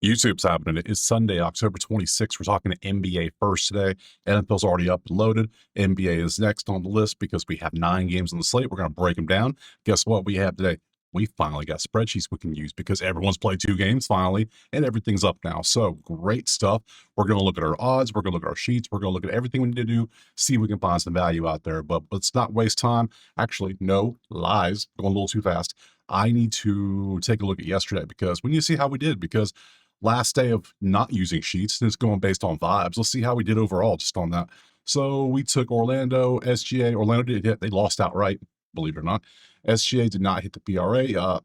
YouTube's happening. It is Sunday, October 26th. We're talking to NBA first today. NFL's already up and loaded. NBA is next on the list because we have 9 games on the slate. We're going to break them down. Guess what we have today? We finally got spreadsheets we can use because everyone's played 2 games finally, and everything's up now. So great stuff. We're going to look at our odds. We're going to look at our sheets. We're going to look at everything we need to do, see if we can find some value out there. But let's not waste time. Actually, no lies. Going a little too fast. I need to take a look at yesterday because we need to see how we did because last day of not using sheets, and it's going based on vibes. Let's see how we did overall just on that. So we took Orlando, SGA. Orlando did hit. They lost outright, believe it or not. SGA did not hit the PRA.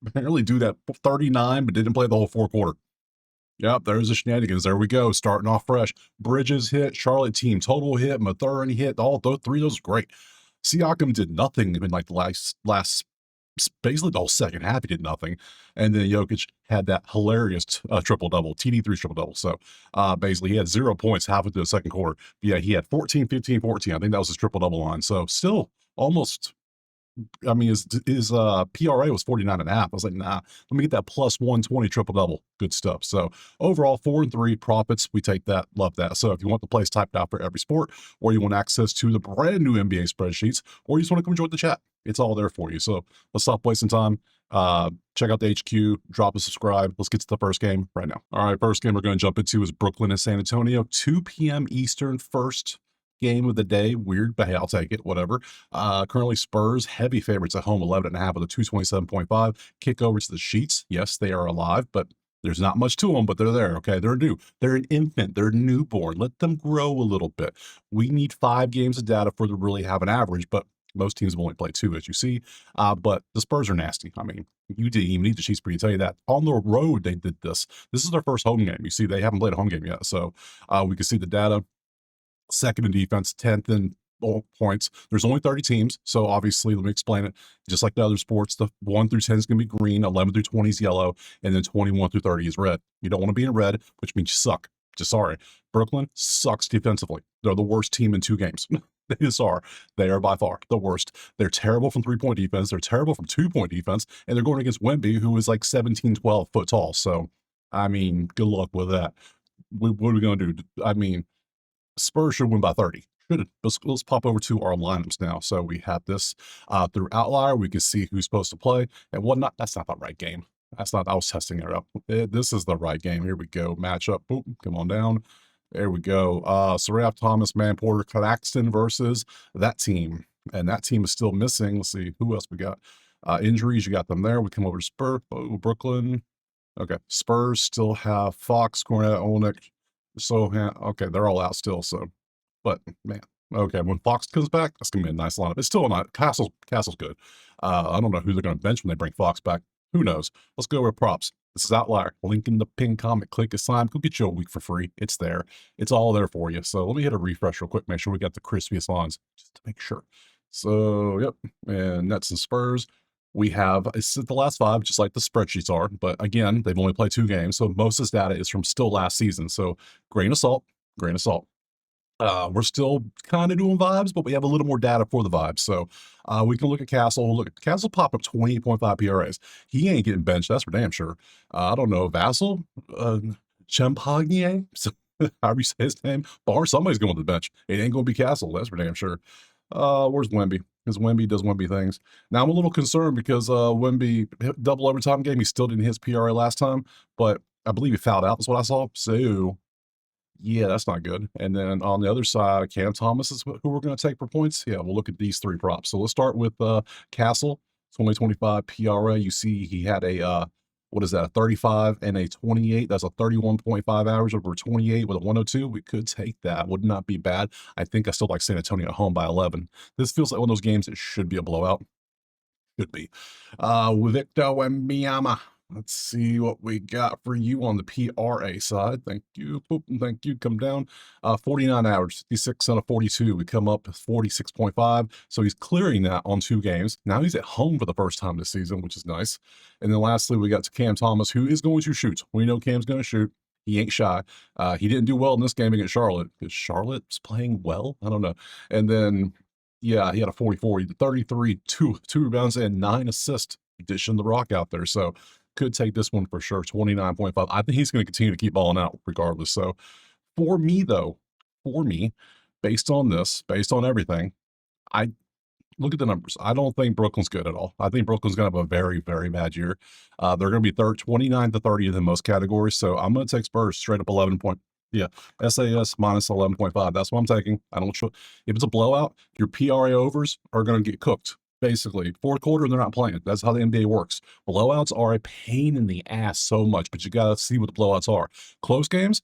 Apparently do that 39, but didn't play the whole 4th quarter. Yep, there's the shenanigans. There we go. Starting off fresh. Bridges hit. Charlotte team total hit. Mathurin hit. All those 3 of those great. Siakam did nothing in like the last basically the whole second half. He did nothing, and then Jokic had that hilarious triple double, TD3 triple double. So basically he had 0 points half into the 2nd quarter. Yeah, he had 14, 15, 14. I think that was his triple double line. So still almost. I mean, his PRA was 49.5. I was like, nah, let me get that plus 120 triple double. Good stuff. So overall, 4-3 profits. We take that, love that. So if you want the plays typed out for every sport, or you want access to the brand new NBA spreadsheets, or you just want to come join the chat, it's all there for you. So let's stop wasting time. Check out the HQ, drop a subscribe. Let's get to the first game right now. All right, first game we're going to jump into is Brooklyn and San Antonio, 2 p.m. Eastern, first game of the day. Weird, but hey, I'll take it. Whatever. Currently Spurs heavy favorites at home, 11.5 with a 227.5. Kick over to the sheets. Yes, they are alive, but there's not much to them, but they're there. Okay, they're new. They're an infant. They're newborn. Let them grow a little bit. We need 5 games of data for them to really have an average, but most teams have only played 2, as you see. But the Spurs are nasty. I mean, you didn't even need the sheets for you to tell you that. On the road, they did this. This is their first home game. You see, they haven't played a home game yet, so we can see the data. 2nd in defense, 10th in points. There's only 30 teams, so obviously, let me explain it. Just like the other sports, the 1 through 10 is going to be green, 11 through 20 is yellow, and then 21 through 30 is red. You don't want to be in red, which means you suck. Just sorry. Brooklyn sucks defensively. They're the worst team in 2 games. They just are. They are by far the worst. They're terrible from 3-point defense. They're terrible from 2-point defense, and they're going against Wemby, who is like 17, 12 foot tall. So, I mean, good luck with that. What are we going to do? I mean, Spurs should win by 30. Should. Let's pop over to our lineups now. So we have this through Outlier. We can see who's supposed to play and whatnot. That's not the right game. That's not. I was testing it up. This is the right game. Here we go. Matchup. Boom. Come on down. There we go. Saraf Thomas, Man Porter, Claxton versus that team. And that team is still missing. Let's see who else we got. Injuries. You got them there. We come over to Spurs. Oh, Brooklyn. Okay. Spurs still have Fox, Cornette, Olenek. So, okay, they're all out still. So, but man, okay, when Fox comes back, that's gonna be a nice lineup. It's still not Castle's good. I don't know who they're gonna bench when they bring Fox back. Who knows? Let's go with props. This is Outlier. Link in the pin comment. Click assign. Go get you a week for free. It's there. It's all there for you. So let me hit a refresh real quick. Make sure we got the crispiest lines just to make sure. So yep, and Nets and Spurs. We have it's the last 5, just like the spreadsheets are. But again, they've only played 2 games, so most of this data is from still last season. So grain of salt, grain of salt. We're still kind of doing vibes, but we have a little more data for the vibes. So we can look at Castle. Look at Castle pop up 28.5 PRAs. He ain't getting benched. That's for damn sure. I don't know. Vassal, Champagne, however you say his name. Bar, somebody's going to the bench. It ain't going to be Castle. That's for damn sure. Where's Wemby? Because Wemby does Wemby things. Now I'm a little concerned because Wemby double overtime game. He still didn't hit his PRA last time, but I believe he fouled out. That's what I saw. So yeah, that's not good. And then on the other side, Cam Thomas is who we're going to take for points. Yeah, we'll look at these 3 props. So let's start with Castle, 2025 PRA. You see he had a, what is that, a 35 and a 28. That's a 31.5 average over 28 with a 102. We could take that. Would not be bad. I think I still like San Antonio at home by 11. This feels like one of those games that should be a blowout. Could be. Victor Wembanyama. Let's see what we got for you on the PRA side. Thank you. Boop, thank you. Come down. 49 average, 56 out of 42. We come up 46.5. So he's clearing that on 2 games. Now he's at home for the first time this season, which is nice. And then lastly, we got to Cam Thomas, who is going to shoot. We know Cam's going to shoot. He ain't shy. He didn't do well in this game against Charlotte because Charlotte's playing well. I don't know. And then, yeah, he had a 44, 33, 2 rebounds, and 9 assists. Dishing the rock out there. So Could take this one for sure. 29.5. I think he's going to continue to keep balling out regardless. So for me, though, for me, based on this, based on everything, I look at the numbers. I don't think Brooklyn's good at all. I think Brooklyn's going to have a very, very bad year. They're going to be 29 to 30 in most categories. So I'm going to take Spurs straight up 11 point. Yeah, SAS minus 11.5. That's what I'm taking. I don't. If it's a blowout, your PRA overs are going to get cooked. Basically, fourth quarter, they're not playing. That's how the NBA works. Blowouts are a pain in the ass so much, but you got to see what the blowouts are. Close games,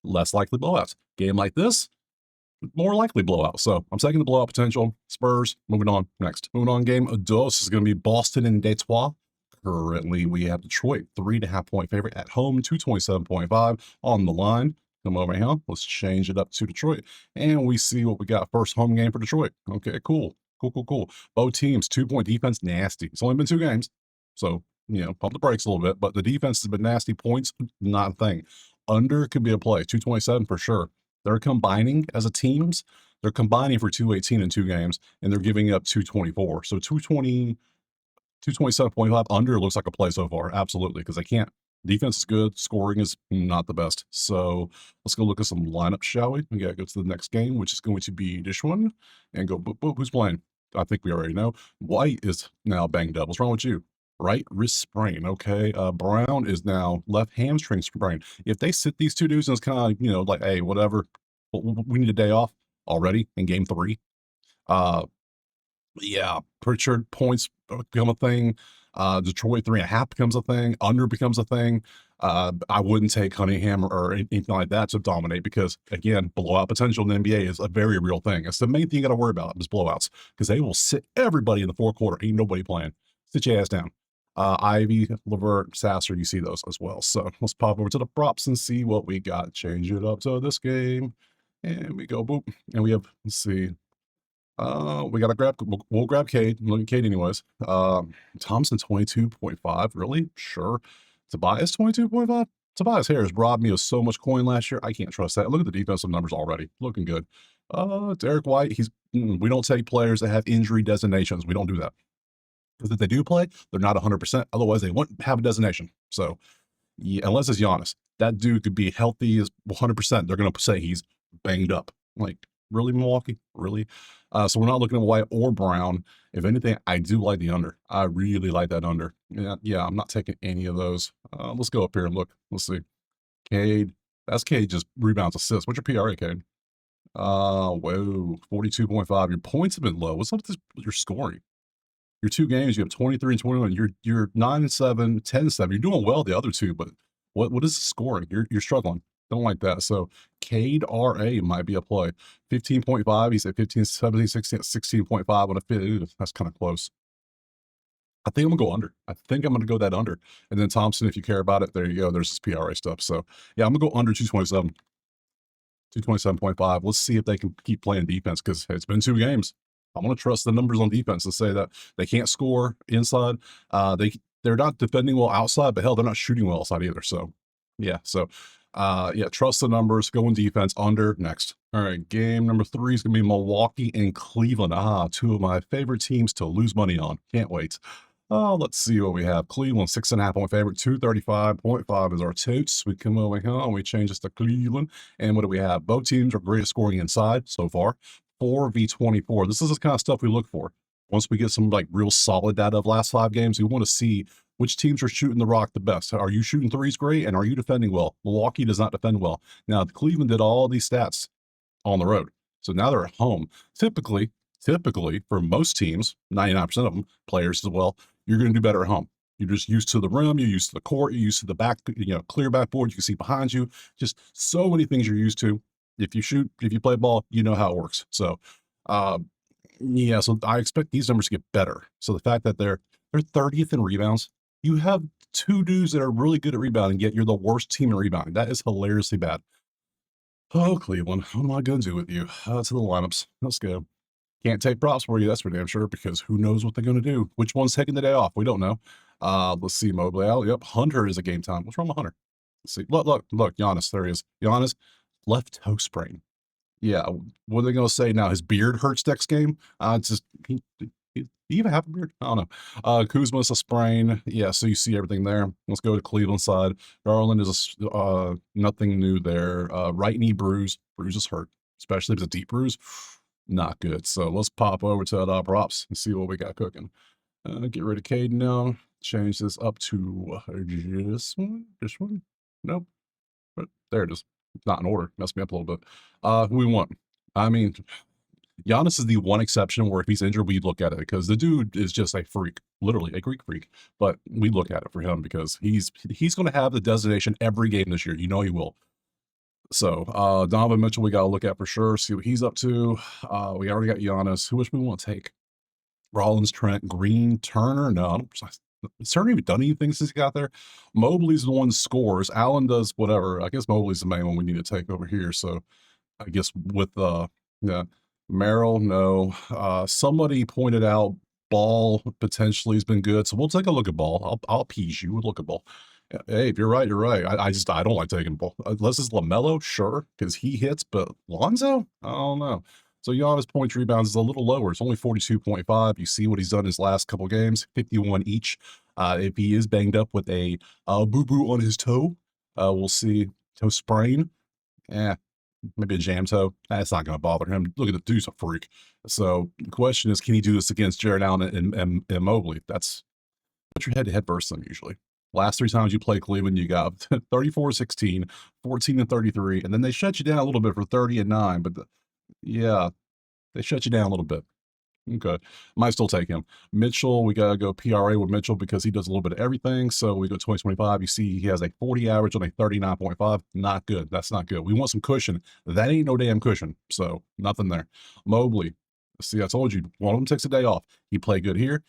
less likely blowouts. Game like this, more likely blowout. So I'm taking the blowout potential. Spurs, moving on. Next. Moving on, game dos is going to be Boston and Detroit. Currently, we have Detroit, 3.5 point favorite at home, 227.5 on the line. Come over here. Let's change it up to Detroit. And we see what we got. First home game for Detroit. Okay, cool. Cool. Both teams, 2-point defense, nasty. It's only been 2 games. So, pump the brakes a little bit. But the defense has been nasty. Points, not a thing. Under could be a play. 227 for sure. They're combining as a teams. They're combining for 218 in 2 games, and they're giving up 224. So 227.5 under looks like a play so far. Absolutely, because they can't. Defense is good. Scoring is not the best. So let's go look at some lineups, shall we? We got to go to the next game, which is going to be this one, and go, boop, boop. Who's playing? I think we already know. White is now banged up. What's wrong with you? Right wrist sprain. Okay. Brown is now left hamstring sprain. If they sit these 2 dudes and it's kind of, like, hey, whatever, we need a day off already in game 3. Yeah, Pritchard points become a thing. Detroit 3.5 becomes a thing. Under becomes a thing. I wouldn't take Cunningham or anything like that to dominate because, again, blowout potential in the NBA is a very real thing. It's the main thing you got to worry about is blowouts because they will sit everybody in the fourth quarter. Ain't nobody playing. Sit your ass down. Ivy, Levert, Sasser, you see those as well. So let's pop over to the props and see what we got. Change it up to this game. And we go, boop. And we have, let's see. We gotta grab. We'll grab Cade. Look at Cade anyways. Thompson 22.5. Really? Sure. Tobias 22.5. Tobias Harris robbed me of so much coin last year. I can't trust that. Look at the defensive numbers already. Looking good. Derek White. We don't take players that have injury designations. We don't do that because if they do play, they're not 100%. Otherwise, they wouldn't have a designation. So, yeah, unless it's Giannis, that dude could be healthy as 100%. They're gonna say he's banged up. Like, really, Milwaukee? Really? So we're not looking at White or Brown. If anything, I do like the under. I really like that under. Yeah, I'm not taking any of those. Let's go up here and look. Let's see. Cade. That's Cade just rebounds assists. What's your PRA, Cade? Whoa, 42.5. Your points have been low. What's up with your scoring? Your 2 games, you have 23 and 21. You're 9 and 7, 10 and 7. You're doing well the other 2, but what is the scoring? You're struggling. Don't like that. So Cade RA might be a play. 15.5. He's at 15, 17, 16, 16.5 on a fit. That's kind of close. I think I'm gonna go under. I think I'm gonna go that under. And then Thompson, if you care about it, there you go. There's his PRA stuff. So yeah, I'm gonna go under 227. 227.5. Let's see if they can keep playing defense because it's been 2 games. I'm gonna trust the numbers on defense and say that they can't score inside. They're not defending well outside, but hell, they're not shooting well outside either. So yeah. So yeah, trust the numbers. Go in defense under next. All right, game number 3 is gonna be Milwaukee and Cleveland. 2 of my favorite teams to lose money on. Can't wait. Let's see what we have. Cleveland, 6.5 point favorite. 235.5 is our totes. We come over here and we change this to Cleveland. And what do we have? Both teams are great at scoring inside so far. 4v24. This is the kind of stuff we look for. Once we get some like real solid data of last 5 games, we want to see which teams are shooting the rock the best. Are you shooting threes great? And are you defending well? Milwaukee does not defend well. Now, Cleveland did all these stats on the road. So now they're at home. Typically, for most teams, 99% of them, players as well, you're going to do better at home. You're just used to the rim. You're used to the court. You're used to the back, clear backboard. You can see behind you. Just so many things you're used to. If you play ball, you know how it works. So, yeah, so I expect these numbers to get better. So the fact that they're 30th in rebounds, you have 2 dudes that are really good at rebounding, yet you're the worst team in rebounding. That is hilariously bad. Oh, Cleveland, what am I going to do with you? To the lineups. Let's go. Can't take props for you, that's for damn sure, because who knows what they're going to do. Which one's taking the day off? We don't know. Let's see, Mobley out. Yep, Hunter is a game time. What's wrong with Hunter? Let's see. Look, Giannis. There he is. Giannis, left toe sprain. Yeah, what are they going to say now? His beard hurts next game? It's just, Do you even have a beard? I don't know. Kuzma's a sprain. Yeah, so you see everything there. Let's go to Cleveland side. Garland is nothing new there. Right knee bruise. Bruise is hurt, especially if it's a deep bruise. Not good. So let's pop over to props and see what we got cooking. Get rid of Caden now. Change this up to this one. This one. Nope. But there it is. It's not in order. Messed me up a little bit. Who we want? I mean, Giannis is the one exception where if he's injured, we look at it because the dude is just a freak, literally a Greek freak. But we look at it for him because he's going to have the designation every game this year. You know he will. So Donovan Mitchell, we got to look at for sure. See what he's up to. We already got Giannis. Who which we want to take? Rollins, Trent, Green, Turner. No, has Turner even done anything since he got there? Mobley's the one scores. Allen does whatever. I guess Mobley's the main one we need to take over here. So I guess with yeah, Merrill, no. Somebody pointed out Ball potentially has been good, so we'll take a look at Ball. I'll appease you. We'll look at Ball. Hey, if you're right, you're right. I don't like taking Ball unless it's LaMelo, sure, because he hits, but Lonzo, I don't know. So Giannis points rebounds is a little lower. It's only 42.5. You see what he's done his last couple games, 51 each. If he is banged up with a boo boo on his toe, we'll see toe sprain. Eh, maybe a jam toe. That's not going to bother him. Look at the dude's a freak. So the question is, can he do this against Jared Allen and Mobley? That's what's your head-to-head versus them usually. Last three times you play Cleveland, you got 34-16, 14-33, and then they shut you down a little bit for 30-9. But yeah, they shut you down a little bit. Okay. Might still take him. Mitchell, we got to go PRA with Mitchell because he does a little bit of everything. So we go 2025. You see, he has a 40 average on a 39.5. Not good. That's not good. We want some cushion. That ain't no damn cushion. So nothing there. Mobley. See, I told you, one of them takes a day off. He played good here.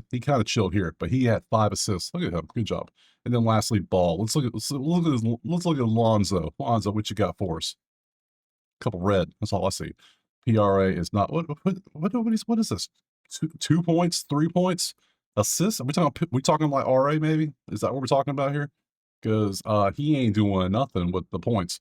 He kind of chilled here, but he had 5 assists. Look at him. Good job. And then lastly, Ball. Let's look at Lonzo. Lonzo, what you got for us? Couple red. That's all I see. PRA is not what is this? 2 points, 3 points, assists? Are we talking like RA maybe? Is that what we're talking about here? Because he ain't doing nothing with the points.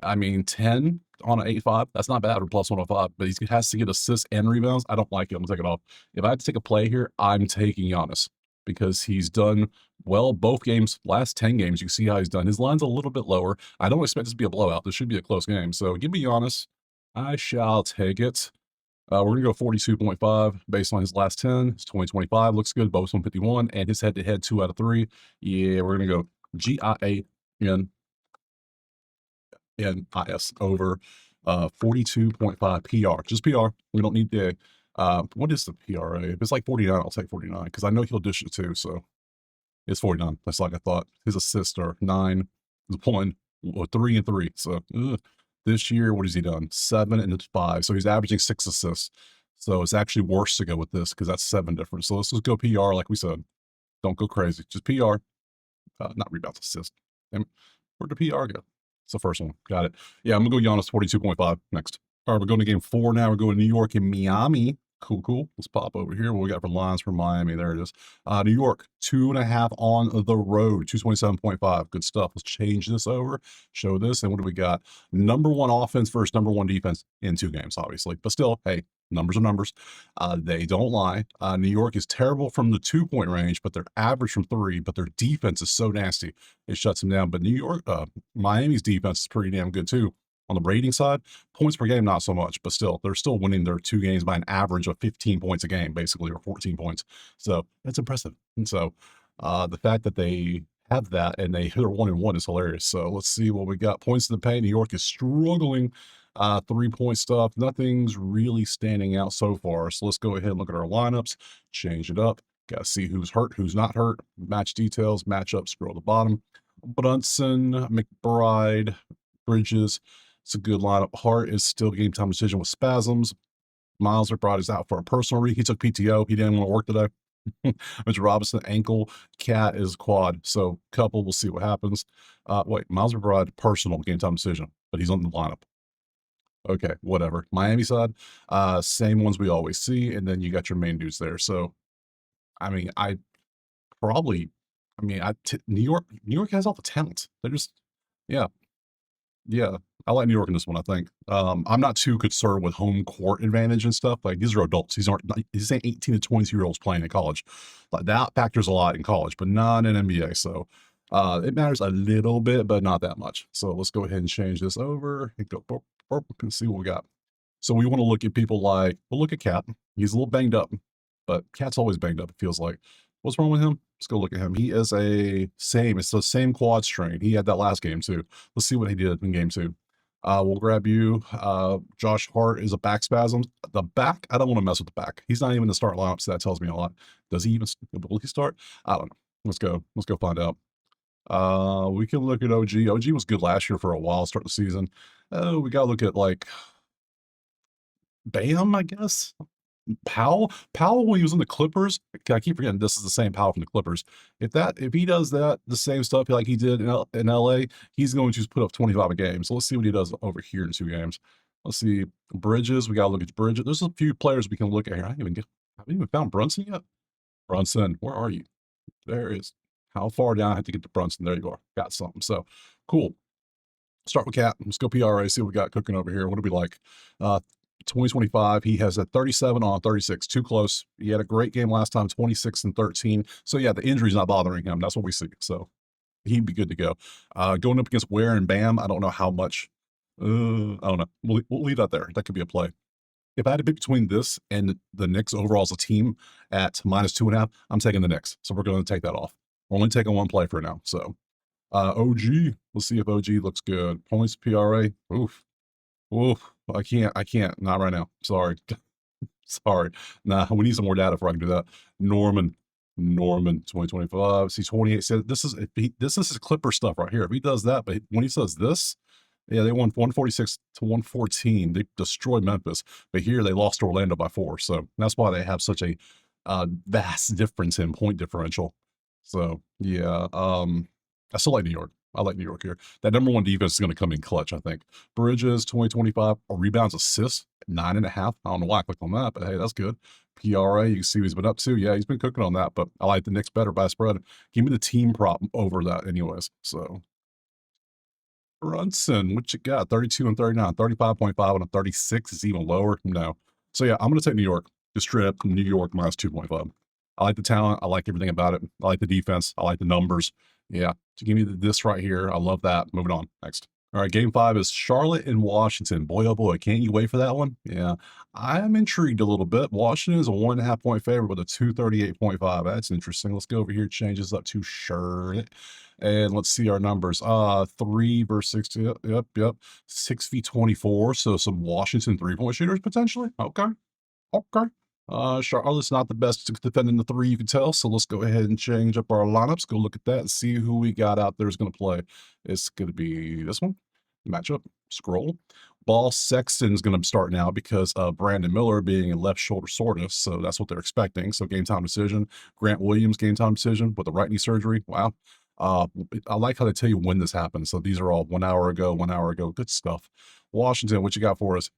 I mean, 10 on an 8.5, that's not bad for plus 105, but he has to get assists and rebounds. I don't like it. I'm gonna take it off. If I had to take a play here, I'm taking Giannis because he's done well both games, last 10 games. You see how he's done. His line's a little bit lower. I don't expect this to be a blowout. This should be a close game. So give me Giannis. I shall take it. We're going to go 42.5 based on his last 10. His 2025 looks good. Both 151 and his head-to-head 2 out of 3. Yeah, we're going to go GIANIS over 42.5 PR. Just PR. We don't need the, what is the PRA? If it's like 49, I'll take 49 because I know he'll dish it too. So it's 49. That's like I thought. His assists are 9, 1, 3 and 3. So this year, what has he done? 7 and 5. So he's averaging 6 assists. So it's actually worse to go with this because that's 7 different. So let's just go PR like we said. Don't go crazy. Just PR. Not rebounds, assist. And where'd the PR go? It's the first one. Got it. Yeah, I'm going to go Giannis 42.5 next. All right, we're going to game 4 now. We're going to New York and Miami. Cool. Let's pop over here. What we got for lines for Miami? There it is. New York, 2.5 on the road, 227.5. Good stuff. Let's change this over, show this, and what do we got? Number 1 offense versus number 1 defense in 2 games, obviously. But still, hey, numbers are numbers. They don't lie. New York is terrible from the 2-point range, but they're average from 3, but their defense is so nasty. It shuts them down. But Miami's defense is pretty damn good too. On the rating side, points per game, not so much, but still, they're still winning their 2 games by an average of 15 points a game, basically, or 14 points. So that's impressive. And so the fact that they have that and they hit a 1-1 is hilarious. So let's see what we got. Points in the paint. New York is struggling. 3-point stuff. Nothing's really standing out so far. So let's go ahead and look at our lineups, change it up. Got to see who's hurt, who's not hurt. Match details, matchup, scroll to the bottom. Brunson, McBride, Bridges. It's a good lineup. Hart is still game time decision with spasms. Miles McBride is out for a personal reason. He took PTO. He didn't want to work today. Mr. Robinson, ankle. Cat is quad. So couple, we'll see what happens. Wait, Miles McBride, personal game time decision, but he's on the lineup. Okay, whatever. Miami side, same ones we always see, and then you got your main dudes there. So, I mean, New York has all the talent. They're just, yeah, yeah. I like New York in this one, I think. I'm not too concerned with home court advantage and stuff. Like, these are adults. These ain't 18 to 22-year-olds playing in college. Like, that factors a lot in college, but not in NBA. So it matters a little bit, but not that much. So let's go ahead and change this over and go and see what we got. So we want to look at people like, we'll look at Cat. He's a little banged up, but Cat's always banged up, it feels like. What's wrong with him? Let's go look at him. He is it's the same quad strain. He had that last game too. Let's see what he did in game 2. We'll grab you. Josh Hart is a back spasm. The back, I don't want to mess with the back. He's not even in the start lineup, so that tells me a lot. Does he even, will he start? I don't know. Let's go find out. We can look at OG. OG was good last year for a while, start the season. We got to look at like Bam, I guess. Powell, when he was in the Clippers, I keep forgetting this is the same Powell from the Clippers. If he does that, the same stuff like he did in LA, he's going to put up 25 a game. So let's see what he does over here in 2 games. Let's see Bridges. We got to look at Bridges. There's a few players we can look at here. I haven't even found Brunson yet. Brunson, where are you? There is. How far down I have to get to Brunson? There you are. Got something. So cool. Start with Cat. Let's go PRA, see what we got cooking over here. What do we like? 2025, he has a 37 on 36, too close. He had a great game last time, 26 and 13. So yeah, the injury's not bothering him. That's what we see. So he'd be good to go. Going up against Ware and Bam, I don't know how much. I don't know. We'll leave that there. That could be a play. If I had to pick between this and the Knicks overall as a team at -2.5, I'm taking the Knicks. So we're going to take that off. We're only taking one play for now. So OG, let's see if OG looks good. Points PRA. Oof. I can't. Not right now. Sorry. Sorry. Nah, we need some more data before I can do that. Norman, 2025. See, 28 said this is his Clipper stuff right here. If he does that, but when he says this, yeah, they won 146 to 114. They destroyed Memphis, but here they lost Orlando by 4. So that's why they have such a vast difference in point differential. So yeah, I still like New York. I like New York here. That number 1 defense is going to come in clutch, I think. Bridges, 2025, rebounds, assists, 9.5. I don't know why I clicked on that, but hey, that's good. PRA, you can see what he's been up to. Yeah, he's been cooking on that, but I like the Knicks better by spread. Give me the team prop over that anyways. So Brunson, what you got? 32 and 39, 35.5 and a 36 is even lower. No. So yeah, I'm going to take New York. Just straight up New York -2.5. I like the talent. I like everything about it. I like the defense. I like the numbers. Yeah. To give me this right here. I love that. Moving on. Next. All right. Game 5 is Charlotte and Washington. Boy, oh boy. Can't you wait for that one? Yeah. I'm intrigued a little bit. Washington is a 1.5 point favorite with a 238.5. That's interesting. Let's go over here. Change this up to Charlotte. And let's see our numbers. 3 versus 6. Yep. 6v24. So some Washington 3-point shooters potentially. Okay. Charlotte's not the best defending the 3, you can tell. So let's go ahead and change up our lineups. Go look at that and see who we got out there is going to play. It's going to be this one. Matchup. Scroll. Ball Sexton's going to start now because of Brandon Miller being a left shoulder soreness. So that's what they're expecting. So game time decision. Grant Williams, game time decision with the right knee surgery. Wow. I like how they tell you when this happened. So these are all 1 hour ago, 1 hour ago. Good stuff. Washington, what you got for us?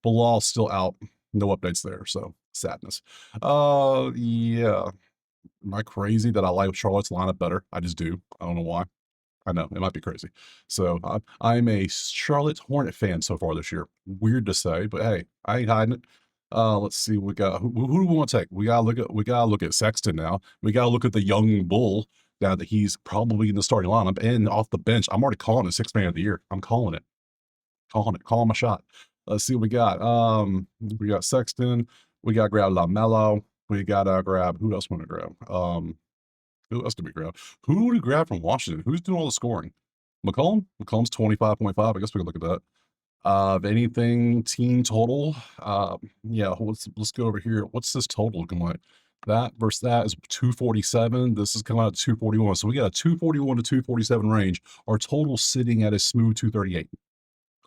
Bilal's still out. No updates there, so sadness. Yeah. Am I crazy that I like Charlotte's lineup better? I just do. I don't know why. I know, it might be crazy. So, I'm a Charlotte Hornet fan so far this year. Weird to say, but hey, I ain't hiding it. Let's see, we got who do we want to take? We gotta look at Sexton now. We gotta look at the young bull now that he's probably in the starting lineup and off the bench. I'm already calling it 6th man of the year. I'm calling it. Calling my shot. Let's see what we got. We got Sexton. We got to grab LaMelo. We got to grab, who else want to grab? Who else did we grab? Who would we grab from Washington? Who's doing all the scoring? McCollum? McCollum's 25.5. I guess we can look at that. If anything, team total. Yeah, let's go over here. What's this total looking like? That versus that is 247. This is coming out at 241. So we got a 241 to 247 range. Our total sitting at a smooth 238.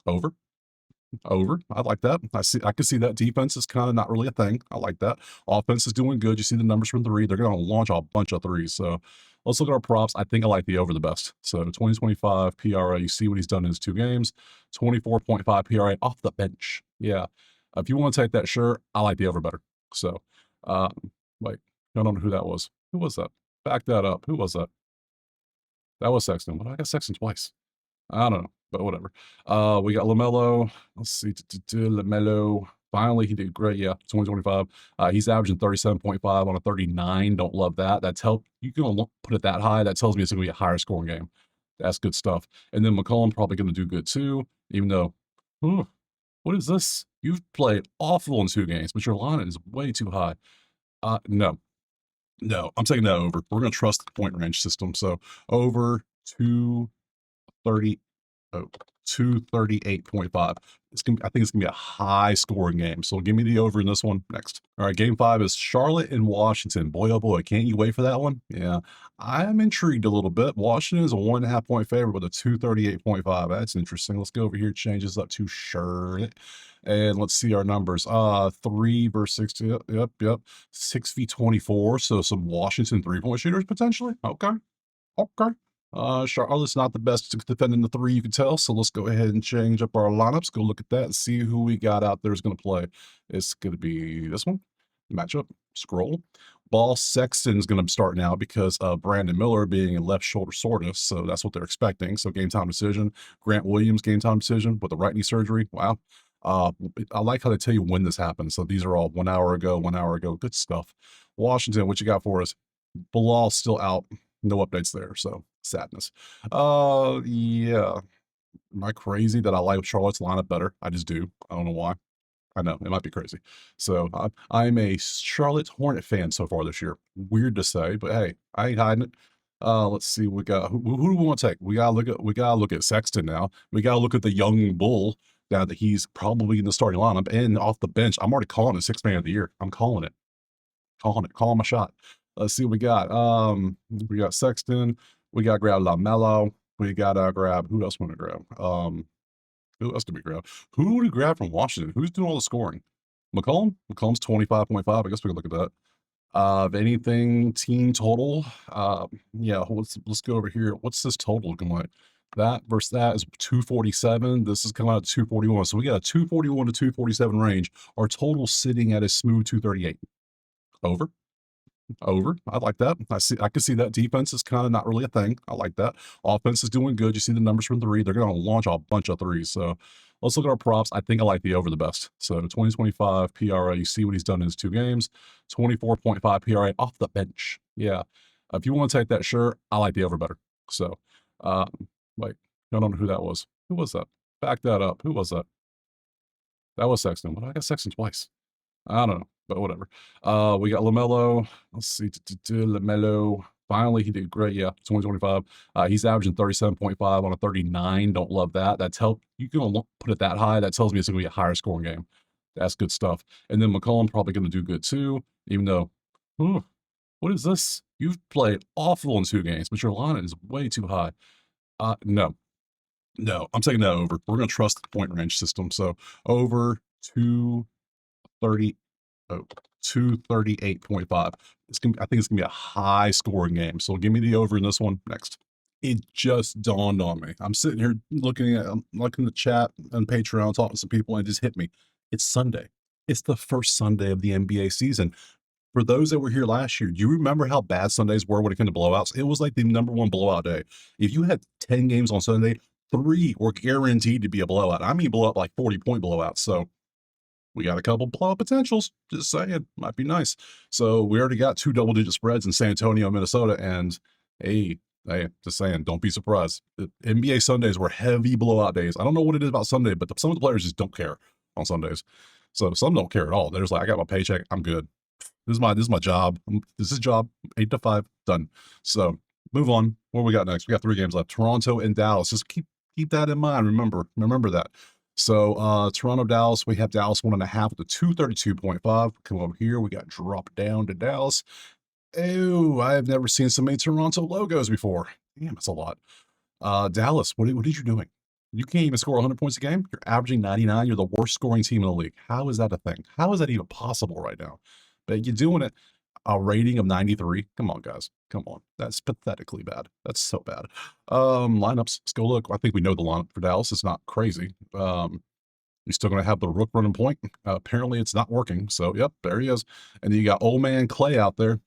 Over. I like that. I can see that defense is kind of not really a thing. I like that. Offense is doing good. You see the numbers from 3. They're going to launch a bunch of 3s. So let's look at our props. I think I like the over the best. So 2025 PRA, you see what he's done in his 2 games. 24.5 PRA off the bench. Yeah. If you want to take that, sure. I like the over better. So, wait, I don't know who that was. Who was that? Back that up. Who was that? That was Sexton. But I got Sexton twice. I don't know. but whatever. We got LaMelo. Let's see, LaMelo. Finally, he did great. Yeah, 2025. He's averaging 37.5 on a 39. Don't love that. You can put it that high. That tells me it's going to be a higher scoring game. That's good stuff. And then McCollum probably going to do good too, even though, ooh, what is this? You've played awful in 2 games, but your line is way too high. No, no, I'm taking that over. We're going to trust the point range system. So over 230, oh, 238.5. I think it's gonna be a high scoring game. So give me the over in this one next. All right, game 5 is Charlotte and Washington. Boy, oh boy, can't you wait for that one? Yeah, I'm intrigued a little bit. Washington is a 1.5 point favorite with a 238.5. That's interesting. Let's go over here, change this up to Charlotte. And let's see our numbers. 3 versus 6. Yep. 6v24. So some Washington 3-point shooters potentially. Okay. Okay. Charlotte's not the best defending the 3, you can tell. So let's go ahead and change up our lineups. Go look at that and see who we got out there is going to play. It's going to be this one. Matchup. Scroll. Ball Sexton's going to start now because of Brandon Miller being a left shoulder soreness. So that's what they're expecting. So game time decision. Grant Williams, game time decision with the right knee surgery. Wow. I like how they tell you when this happened. So these are all 1 hour ago, 1 hour ago. Good stuff. Washington, what you got for us? Bilal still out. No updates there. So sadness. Yeah. Am I crazy that I like Charlotte's lineup better? I just do. I don't know why. I know it might be crazy. So I'm a Charlotte Hornet fan so far this year. Weird to say, but hey, I ain't hiding it. Let's see. We got who do we want to take? We gotta look at Sexton now. We gotta look at the young bull now that he's probably in the starting lineup and off the bench. I'm already calling it 6th man of the year. I'm calling it. Calling my shot. Let's see what we got. We got Sexton. We got grab LaMelo. We gotta grab who else want to grab? Who else did we grab? Who would we grab from Washington? Who's doing all the scoring? McCollum? McCollum's 25.5. I guess we could look at that. If anything, team total. Yeah, let's go over here. What's this total looking like? That versus that is 247. This is coming out at 241. So we got a 241 to 247 range. Our total sitting at a smooth 238. Over. Over. I like that. I can see that. Defense is kind of not really a thing. I like that. Offense is doing good. You see the numbers from 3. They're going to launch a bunch of 3s. So let's look at our props. I think I like the over the best. So 2025 PRA, you see what he's done in his 2 games. 24.5 PRA off the bench. Yeah. If you want to take that, sure. I like the over better. So, wait, I don't know who that was. Who was that? Back that up. Who was that? That was Sexton. Well, I got Sexton twice. I don't know, but whatever. We got LaMelo. Let's see. LaMelo. Finally, he did great. Yeah, 2025. He's averaging 37.5 on a 39. Don't love that. You can put it that high. That tells me it's going to be a higher scoring game. That's good stuff. And then McCollum probably going to do good too, even though, what is this? You've played awful in 2 games, but your line is way too high. No, I'm taking that over. We're going to trust the point range system. So over 230. 238.5. I think it's gonna be a high scoring game. So give me the over in this one next. It just dawned on me. I'm sitting here looking at the chat on Patreon, talking to some people, and it just hit me. It's Sunday. It's the first Sunday of the NBA season. For those that were here last year, do you remember how bad Sundays were when it came to blowouts? It was like the #1 blowout day. If you had 10 games on Sunday, 3 were guaranteed to be a blowout. I mean, blowout like 40-point blowouts. So we got a couple blowout potentials. Just saying, might be nice. So we already got 2 double-digit spreads in San Antonio, Minnesota, and hey, just saying, don't be surprised. The NBA Sundays were heavy blowout days. I don't know what it is about Sunday, but some of the players just don't care on Sundays. So some don't care at all. They're just like, I got my paycheck, I'm good. This is my job. This is job 8 to 5, done. So move on. What we got next? We got 3 games left. Toronto and Dallas. Just keep that in mind. Remember that. So Toronto, Dallas, we have Dallas 1.5 with a 232.5. Come over here, we got dropped down to Dallas. Oh, I have never seen so many Toronto logos before. Damn, that's a lot. Dallas, what are you doing? You can't even score 100 points a game. You're averaging 99. You're the worst scoring team in the league. How is that a thing? How is that even possible right now? But you're doing it. A rating of 93. Come on, guys. Come on. That's pathetically bad. That's so bad. Lineups. Let's go look. I think we know the lineup for Dallas. It's not crazy. You're still going to have the Rook running point. Apparently, it's not working. So, yep, there he is. And then you got old man Clay out there.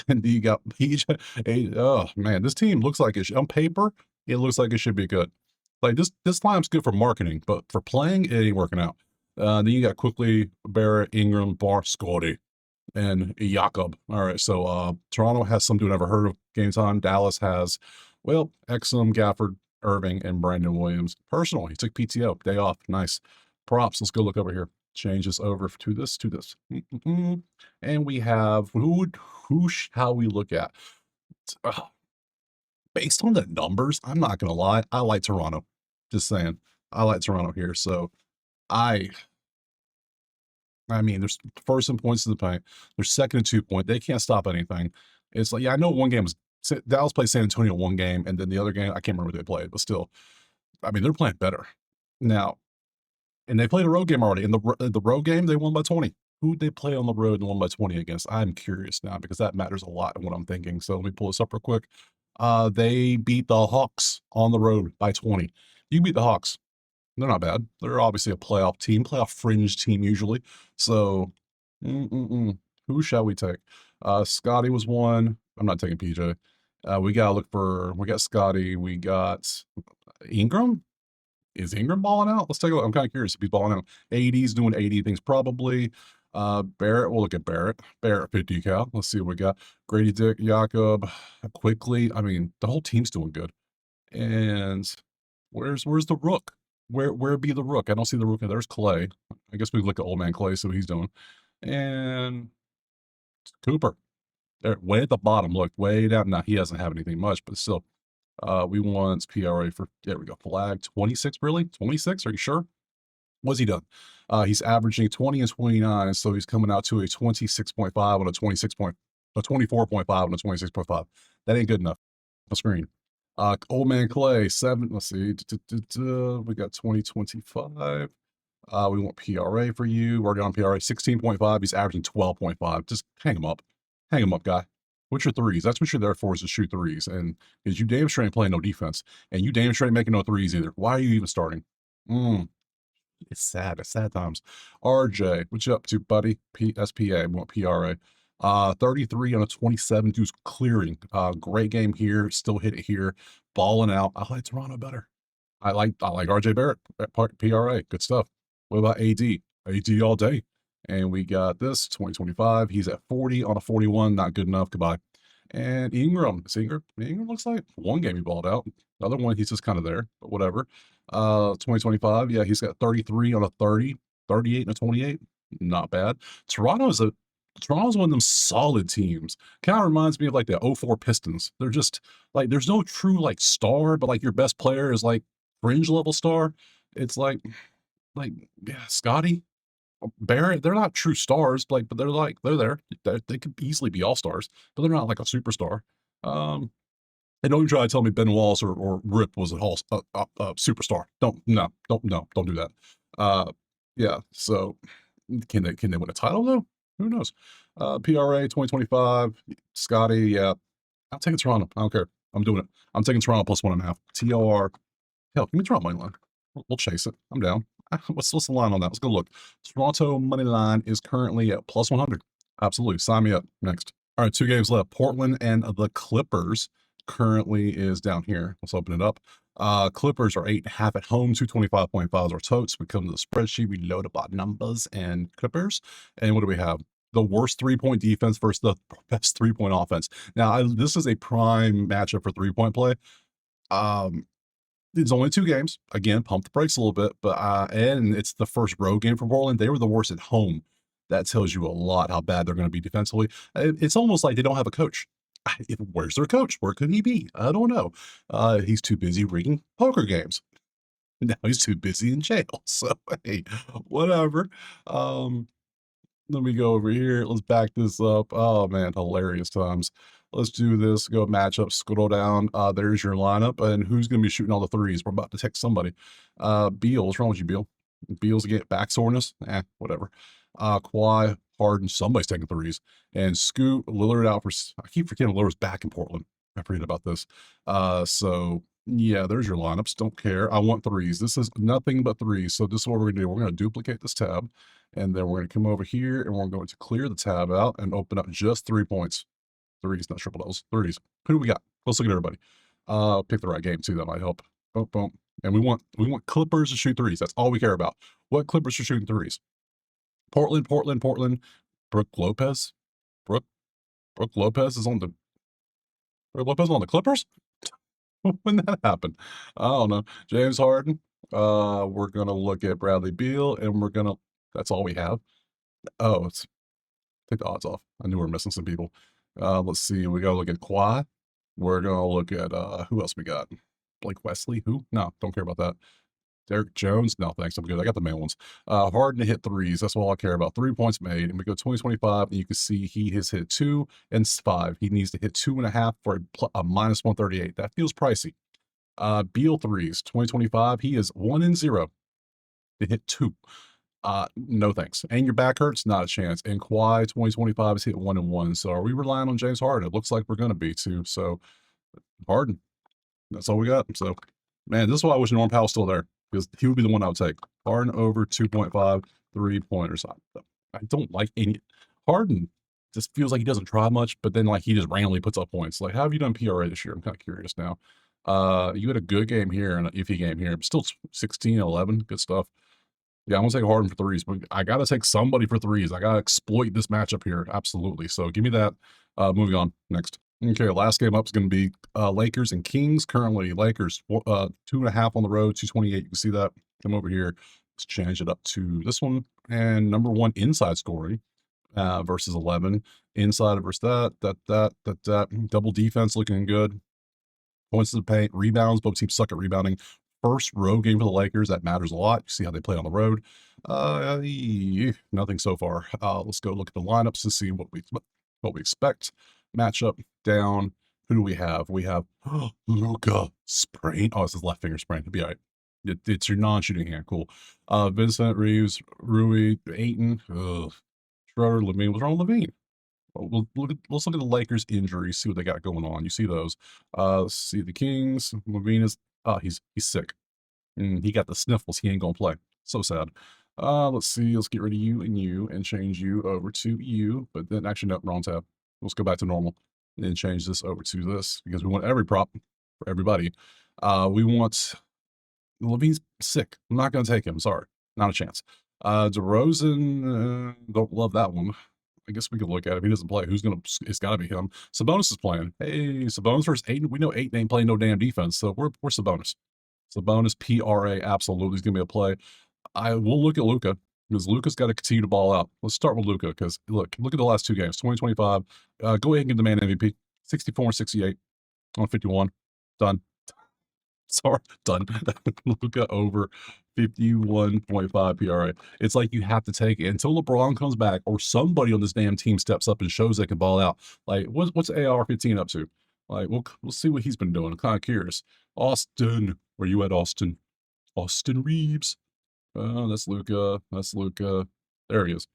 And you got PJ. Oh, man, this team looks like on paper, it looks like it should be good. Like this lineup's good for marketing, but for playing, it ain't working out. Then you got quickly Barrett, Ingram, Bar, Scotty, and Jakob. All right, so Toronto has somebody I've never heard of game time. Dallas has, well, Exum, Gafford, Irving, and Brandon Williams. Personal, he took PTO, day off. Nice. Props. Let's go look over here. Change this over to this, to this. And we have who shall we look at? Uh, Based on the numbers, I'm not gonna lie, I like Toronto. Just saying. I like Toronto here. So I I mean, there's first in points to the paint. They're second and 2 point. They can't stop anything. It's like, yeah, I know one game was Dallas played San Antonio one game, and then the other game, I can't remember who they played, but still, I mean, they're playing better now. And they played a road game already. In the road game, they won by 20. Who'd they play on the road and won by 20 against? I'm curious now because that matters a lot in what I'm thinking. So let me pull this up real quick. They beat the Hawks on the road by 20. You beat the Hawks. They're not bad. They're obviously a playoff team, playoff fringe team usually. So, who shall we take? Scotty was one. I'm not taking PJ. We got Scotty. We got Ingram. Is Ingram balling out? Let's take a look. I'm kind of curious if he's balling out. 80's doing 80 things probably. Barrett, we'll look at Barrett. Barrett 50 cal. Let's see what we got. Grady Dick, Jakob, quickly. I mean, the whole team's doing good. And where's the rook? Where be the rook? I don't see the rook. There's Clay. I guess we look at old man Clay, see what he's doing. And Cooper. There, way at the bottom. Look, way down. Now he doesn't have anything much, but still. We want PRA for there we go. Flag 26, really? 26? Are you sure? What's he done? He's averaging 20 and 29, so he's coming out to a 26.5 on a 24.5 on a 26.5. That ain't good enough. On screen. Old man Clay, 7. Let's see. We got 2025. We want PRA for you. We're already on PRA 16.5. He's averaging 12.5. Just hang him up. Hang him up, guy. What's your threes? That's what you're there for, is to shoot threes. And is you damn sure ain't playing no defense. And you damn sure ain't making no threes either. Why are you even starting? It's sad. It's sad times. RJ, what you up to, buddy? SPA. We want PRA. 33 on a 27. Dude's clearing. Great game here. Still hit it here. Balling out. I like Toronto better. I like RJ Barrett at PRA. Good stuff. What about AD? AD all day. And we got this 2025. He's at 40 on a 41. Not good enough. Goodbye. And Ingram. Ingram looks like one game he balled out. The other one, he's just kind of there, but whatever. 2025. Yeah, he's got 33 on a 30, 38 and a 28. Not bad. Toronto's one of them solid teams. Kind of reminds me of like the '04 Pistons. They're just like, there's no true like star, but like your best player is like fringe level star. It's like yeah, Scotty, Barrett, they're not true stars, but they're there. They could easily be all stars, but they're not like a superstar. And don't you try to tell me Ben Wallace or Rip was a superstar. Don't do that. Yeah. So can they win a title though? Who knows? PRA 2025, Scotty. Yeah, I'm taking Toronto. I don't care. I'm doing it. I'm taking Toronto plus 1.5. TOR. Hell, give me Toronto money line. We'll chase it. I'm down. What's the line on that? Let's go look. Toronto money line is currently at plus 100. Absolutely. Sign me up. Next. All right, 2 games left. Portland and the Clippers currently is down here. Let's open it up. Clippers are 8.5 at home, 225.5 our totes. We come to the spreadsheet, we load up our numbers and Clippers. And what do we have? The worst 3-point defense versus the best 3-point offense. Now, this is a prime matchup for 3-point play. It's only 2 games. Again, pump the brakes a little bit, but and it's the first road game for Portland. They were the worst at home. That tells you a lot how bad they're going to be defensively. It's almost like they don't have a coach. Where's their coach? Where could he be? I don't know. He's too busy rigging poker games. Now he's too busy in jail. So hey, whatever. Let me go over here. Let's back this up. Oh man, hilarious times. Let's do this. Go matchup, scroll down. There's your lineup. And who's going to be shooting all the threes? We're about to text somebody. Beal, what's wrong with you, Beal? Beal's get back soreness? Whatever. Kawhi, Harden, somebody's taking threes. And Scoot, Lillard out for, I keep forgetting Lillard's back in Portland. I forget about this. So yeah, there's your lineups. Don't care. I want threes. This is nothing but threes. So this is what we're going to do. We're going to duplicate this tab. And then we're going to come over here and we're going to clear the tab out and open up just 3 points. Threes, not triple doubles. 30s. Who do we got? Let's look at everybody. Pick the right game too. That might help. Boom, boom. And we want Clippers to shoot threes. That's all we care about. What Clippers are shooting threes? Portland. Brooke Lopez. Brooke Lopez is on the Clippers? When that happened? I don't know. James Harden. We're gonna look at Bradley Beal, and that's all we have. Oh, take the odds off. I knew we were missing some people. Let's see. We gotta look at Kawhi. We're gonna look at who else we got? Blake Wesley. Who? No, don't care about that. Derek Jones. No, thanks. I'm good. I got the main ones. Harden to hit threes. That's all I care about. 3 points made. And we go 2025, and you can see he has hit 2 and 5. He needs to hit 2.5 for a minus 138. That feels pricey. Beal threes. 2025, he is 1 and 0 to hit 2. No thanks. And your back hurts? Not a chance. And Kawhi 2025 is hit 1 and 1. So are we relying on James Harden? It looks like we're gonna be too. So Harden. That's all we got. So man, this is why I wish Norm Powell's still there, because he would be the one I would take. Harden over 2.5 3-pointers. I don't like any Harden. Just feels like he doesn't try much, but then like he just randomly puts up points. Like, how have you done PRA this year? I'm kind of curious now. You had a good game here and an iffy game here, but still 16, 11, good stuff. Yeah, I'm gonna take Harden for threes, but I gotta take somebody for threes. I gotta exploit this matchup here, absolutely. So give me that. Moving on next. Okay, last game up is gonna be Lakers and Kings. Currently, Lakers 2.5 on the road, 228. You can see that. Come over here. Let's change it up to this one. And number 1 inside scoring versus 11 inside versus that. Double defense looking good. Points to the paint, rebounds. Both teams suck at rebounding. First road game for the Lakers. That matters a lot. You see how they play on the road. Nothing so far. Let's go look at the lineups to see what we expect. Matchup down. Who do we have? We have Luka sprain. Oh, it's his left finger sprain. It'll be all right. It's your non-shooting hand. Cool. Vincent, Reeves, Rui, Ayton, Schroeder, Levine. What's wrong with Levine? Let's look at the Lakers injuries, see what they got going on. You see those. Let's see the Kings. Levine is he's sick. He got the sniffles. He ain't gonna play. So sad. Let's see. Let's get rid of you and change you over to you. But then actually, no, wrong tab. Let's go back to normal and then change this over to this, because we want every prop for everybody. We want Levine's sick. I'm not gonna take him. Sorry, not a chance. DeRozan, don't love that one. I guess we could look at it. If he doesn't play, it's gotta be him. Sabonis is playing. Hey, Sabonis versus Ayton. We know Ayton ain't playing no damn defense, so we're Sabonis. Sabonis, PRA, absolutely. He's gonna be a play. I will look at Luka, because Luka's got to continue to ball out. Let's start with Luka, because look at the last 2 games. 2025. Go ahead and give the man MVP. 64 and 68 on 51. Done. Sorry, done. Luka over 51.5 PRA. It's like you have to take it until LeBron comes back or somebody on this damn team steps up and shows they can ball out. Like, what's AR-15 up to? Like, we'll see what he's been doing. I'm kind of curious. Austin, where you at, Austin? Austin Reeves. That's Luka. That's Luka. There he is.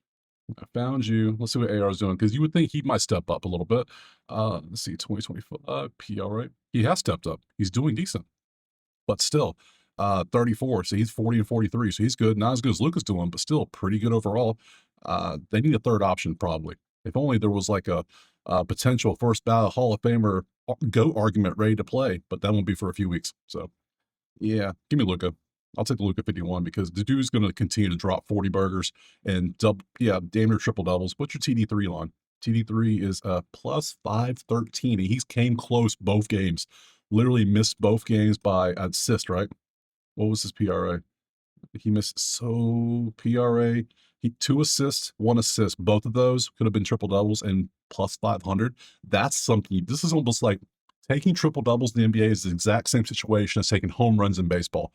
I found you. Let's see what AR is doing, because you would think he might step up a little bit. Let's see, 2025 PRA. He has stepped up. He's doing decent. But still, 34. So he's 40 and 43. So he's good. Not as good as Luka's doing, but still pretty good overall. They need a third option, probably. If only there was like a potential first ballot Hall of Famer GOAT argument ready to play, but that won't be for a few weeks. So yeah, give me Luka. I'll take the Luka 51, because the dude's going to continue to drop 40 burgers and damn near triple doubles. What's your TD3 line? TD3 is plus 513. He's came close both games. Literally missed both games by assist, right? What was his PRA? He missed PRA. 2 assists, 1 assist. Both of those could have been triple doubles and plus 500. That's something. This is almost like taking triple doubles in the NBA is the exact same situation as taking home runs in baseball.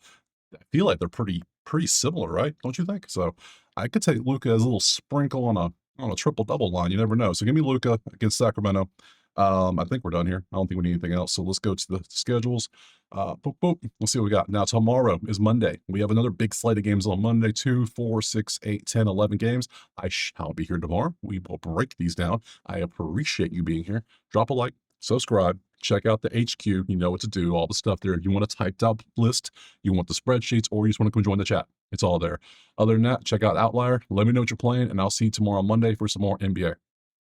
I feel like they're pretty similar, right? Don't you think? So I could take Luka as a little sprinkle on a triple double line. You never know. So give me Luka against Sacramento. I think we're done here. I don't think we need anything else. So let's go to the schedules. Let's see what we got. Now, tomorrow is Monday. We have another big slate of games on Monday. 2, 4, 6, 8, 10, 11 games. I shall be here tomorrow. We will break these down. I appreciate you being here. Drop a like, subscribe, check out the HQ. You know what to do, all the stuff there. If you want a typed out list, you want the spreadsheets, or you just want to come join the chat, it's all there. Other than that, check out Outlier. Let me know what you're playing, and I'll see you tomorrow on Monday for some more NBA.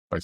Bye.